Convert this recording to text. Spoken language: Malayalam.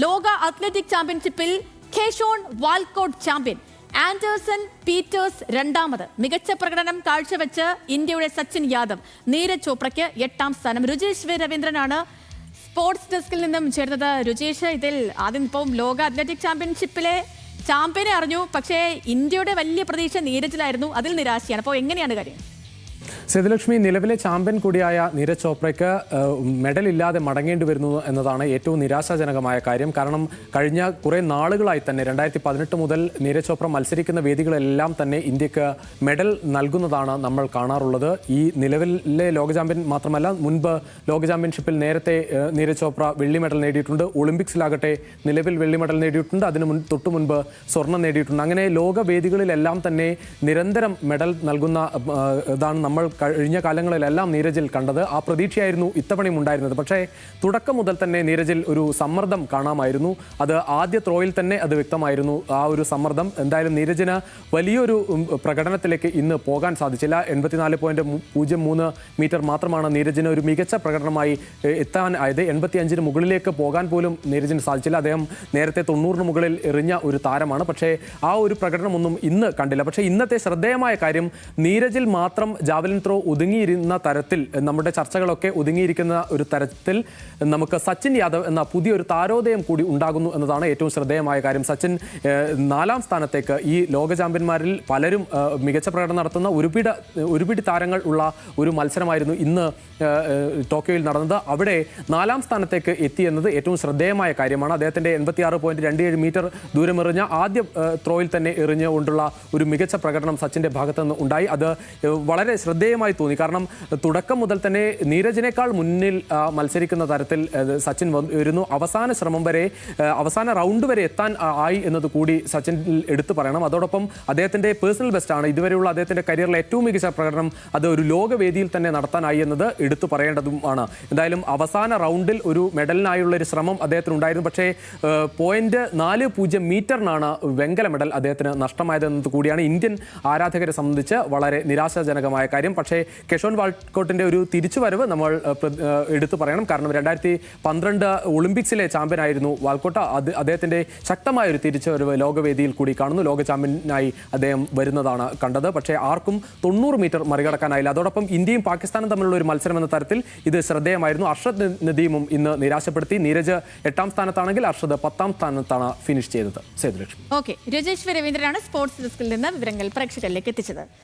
ലോക അത്ലറ്റിക് ചാമ്പ്യൻഷിപ്പിൽ കെഷോൺ വാൽക്കോട്ട് ചാമ്പ്യൻ. ആൻഡേഴ്സൺ പീറ്റേഴ്സ് രണ്ടാമത്. മികച്ച പ്രകടനം കാഴ്ചവെച്ച് ഇന്ത്യയുടെ സച്ചിൻ യാദവ്. നീരജ് ചോപ്രയ്ക്ക് 8ാം സ്ഥാനം. രുചേഷ് രവീന്ദ്രനാണ് സ്പോർട്സ് ഡെസ്കിൽ നിന്നും ചേർന്നത്. രുചേഷ്, ഇതിൽ ആദ്യം ഇപ്പം ലോക അത്ലറ്റിക് ചാമ്പ്യൻഷിപ്പിലെ ചാമ്പ്യനെ അറിഞ്ഞു, പക്ഷേ ഇന്ത്യയുടെ വലിയ പ്രതീക്ഷ നീരജിലായിരുന്നു. അതിൽ നിരാശയാണ്. അപ്പോൾ എങ്ങനെയാണ് കാര്യം? സേതുലക്ഷ്മി, നിലവിലെ ചാമ്പ്യൻ കൂടിയായ നീരജ് ചോപ്രയ്ക്ക് മെഡൽ ഇല്ലാതെ മടങ്ങേണ്ടി വരുന്നു എന്നതാണ് ഏറ്റവും നിരാശാജനകമായ കാര്യം. കാരണം കഴിഞ്ഞ കുറേ നാളുകളായി തന്നെ 2018 മുതൽ നീരജ് ചോപ്ര മത്സരിക്കുന്ന വേദികളെല്ലാം തന്നെ ഇന്ത്യക്ക് മെഡൽ നൽകുന്നതാണ് നമ്മൾ കാണാറുള്ളത്. ഈ നിലവിലെ ലോക ചാമ്പ്യൻ മാത്രമല്ല, മുൻപ് ലോക ചാമ്പ്യൻഷിപ്പിൽ നേരത്തെ നീരജ് ചോപ്ര വെള്ളി മെഡൽ നേടിയിട്ടുണ്ട്. ഒളിമ്പിക്സിലാകട്ടെ നിലവിൽ വെള്ളി മെഡൽ നേടിയിട്ടുണ്ട്. അതിന് തൊട്ടു മുൻപ് സ്വർണം നേടിയിട്ടുണ്ട്. അങ്ങനെ ലോകവേദികളിലെല്ലാം തന്നെ നിരന്തരം മെഡൽ നൽകുന്ന ഇതാണ് നമ്മൾ കഴിഞ്ഞ കാലങ്ങളിലെല്ലാം നീരജിൽ കണ്ടത്. ആ പ്രതീക്ഷയായിരുന്നു ഇത്തവണയും ഉണ്ടായിരുന്നത്. പക്ഷേ തുടക്കം മുതൽ തന്നെ നീരജിൽ ഒരു സമ്മർദ്ദം കാണാമായിരുന്നു. അത് ആദ്യ ത്രോയിൽ തന്നെ അത് വ്യക്തമായിരുന്നു, ആ ഒരു സമ്മർദ്ദം. എന്തായാലും നീരജിന് വലിയൊരു പ്രകടനത്തിലേക്ക് ഇന്ന് പോകാൻ സാധിച്ചില്ല. 84.03 മീറ്റർ മാത്രമാണ് നീരജിന് ഒരു മികച്ച പ്രകടനമായി എത്താൻ ആയത്. 85-ന് മുകളിലേക്ക് പോകാൻ പോലും നീരജിന് സാധിച്ചില്ല. അദ്ദേഹം നേരത്തെ 90-ന് മുകളിൽ എറിഞ്ഞ ഒരു താരമാണ്. പക്ഷേ ആ ഒരു പ്രകടനമൊന്നും ഇന്ന് കണ്ടില്ല. പക്ഷേ ഇന്നത്തെ ശ്രദ്ധേയമായ കാര്യം, നീരജിൽ മാത്രം ജാവലിൻ ത്രോ ഒതുങ്ങിയിരുന്ന തരത്തിൽ, നമ്മുടെ ചർച്ചകളൊക്കെ ഒതുങ്ങിയിരിക്കുന്ന ഒരു തരത്തിൽ നമുക്ക് സച്ചിൻ യാദവ് എന്ന പുതിയൊരു താരോദയം കൂടി ഉണ്ടാകുന്നു എന്നതാണ് ഏറ്റവും ശ്രദ്ധേയമായ കാര്യം. സച്ചിൻ 4ാം സ്ഥാനത്തേക്ക്, ഈ ലോക ചാമ്പ്യന്മാരിൽ പലരും മികച്ച പ്രകടനം നടത്തുന്ന ഒരുപിടി താരങ്ങൾ ഉള്ള ഒരു മത്സരമായിരുന്നു ഇന്ന് ടോക്കിയോയിൽ നടന്നത്. അവിടെ 4ാം സ്ഥാനത്തേക്ക് എത്തിയെന്നത് ഏറ്റവും ശ്രദ്ധേയമായ കാര്യമാണ്. അദ്ദേഹത്തിൻ്റെ 86.27 മീറ്റർ ദൂരമെറിഞ്ഞ ആദ്യ ത്രോയിൽ തന്നെ എറിഞ്ഞുകൊണ്ടുള്ള ഒരു മികച്ച പ്രകടനം സച്ചിൻ്റെ ഭാഗത്തുനിന്ന് ഉണ്ടായി. അത് വളരെ ശ്രദ്ധേയമായി തോന്നി. കാരണം തുടക്കം മുതൽ തന്നെ നീരജിനേക്കാൾ മുന്നിൽ മത്സരിക്കുന്ന തരത്തിൽ സച്ചിൻ വരുന്നു. അവസാന ശ്രമം വരെ, അവസാന റൗണ്ട് വരെ എത്താൻ ആയി എന്നത് കൂടി സച്ചിൻ എടുത്തു പറയണം. അതോടൊപ്പം അദ്ദേഹത്തിൻ്റെ പേഴ്സണൽ ബെസ്റ്റാണ്. ഇതുവരെയുള്ള അദ്ദേഹത്തിൻ്റെ കരിയറിലെ ഏറ്റവും മികച്ച പ്രകടനം അത് ഒരു ലോകവേദിയിൽ തന്നെ നടത്താനായി എന്നത് എടുത്തു പറയേണ്ടതുമാണ്. എന്തായാലും അവസാന റൗണ്ടിൽ ഒരു മെഡലിനായുള്ള ഒരു ശ്രമം അദ്ദേഹത്തിനുണ്ടായിരുന്നു. പക്ഷേ 0.40 മീറ്ററിനാണ് വെങ്കല മെഡൽ അദ്ദേഹത്തിന് നഷ്ടമായതെന്നത് കൂടിയാണ് ഇന്ത്യൻ ആരാധകരെ സംബന്ധിച്ച് വളരെ നിരാശാജനകമായ കാര്യം. പക്ഷേ കെഷോൺ വാൽക്കോട്ടിൻ്റെ ഒരു തിരിച്ചുവരവ് നമ്മൾ എടുത്തു പറയണം. കാരണം 2012 ഒളിമ്പിക്സിലെ ചാമ്പ്യനായിരുന്നു വാൽക്കോട്ട്. അദ്ദേഹത്തിൻ്റെ ശക്തമായ ഒരു തിരിച്ചുവരവ് ലോകവേദിയിൽ കൂടി കാണുന്നു. ലോക ചാമ്പ്യനായി അദ്ദേഹം വരുന്നതാണ് കണ്ടത്. പക്ഷേ ആർക്കും 90 മീറ്റർ മറികടക്കാനായില്ല. അതോടൊപ്പം ഇന്ത്യയും പാകിസ്ഥാനും തമ്മിലുള്ള ഒരു മത്സരം എന്ന തരത്തിൽ ഇത് ശ്രദ്ധേയമായിരുന്നു. അർഷദ് നദീമും ഇന്ന് നിരാശപ്പെടുത്തി. നീരജ് 8ാം സ്ഥാനത്താണെങ്കിൽ അർഷദ് 10ാം സ്ഥാനത്താണ് ഫിനിഷ് ചെയ്തത്. സേതുലക്ഷ്മി. ഓക്കെ, രജേഷ് രവീന്ദ്രനാണ് സ്പോർട്സ് ഡെസ്കിൽ നിന്ന് വിവരങ്ങൾ പ്രേക്ഷകരിലേക്ക് എത്തിച്ചത്.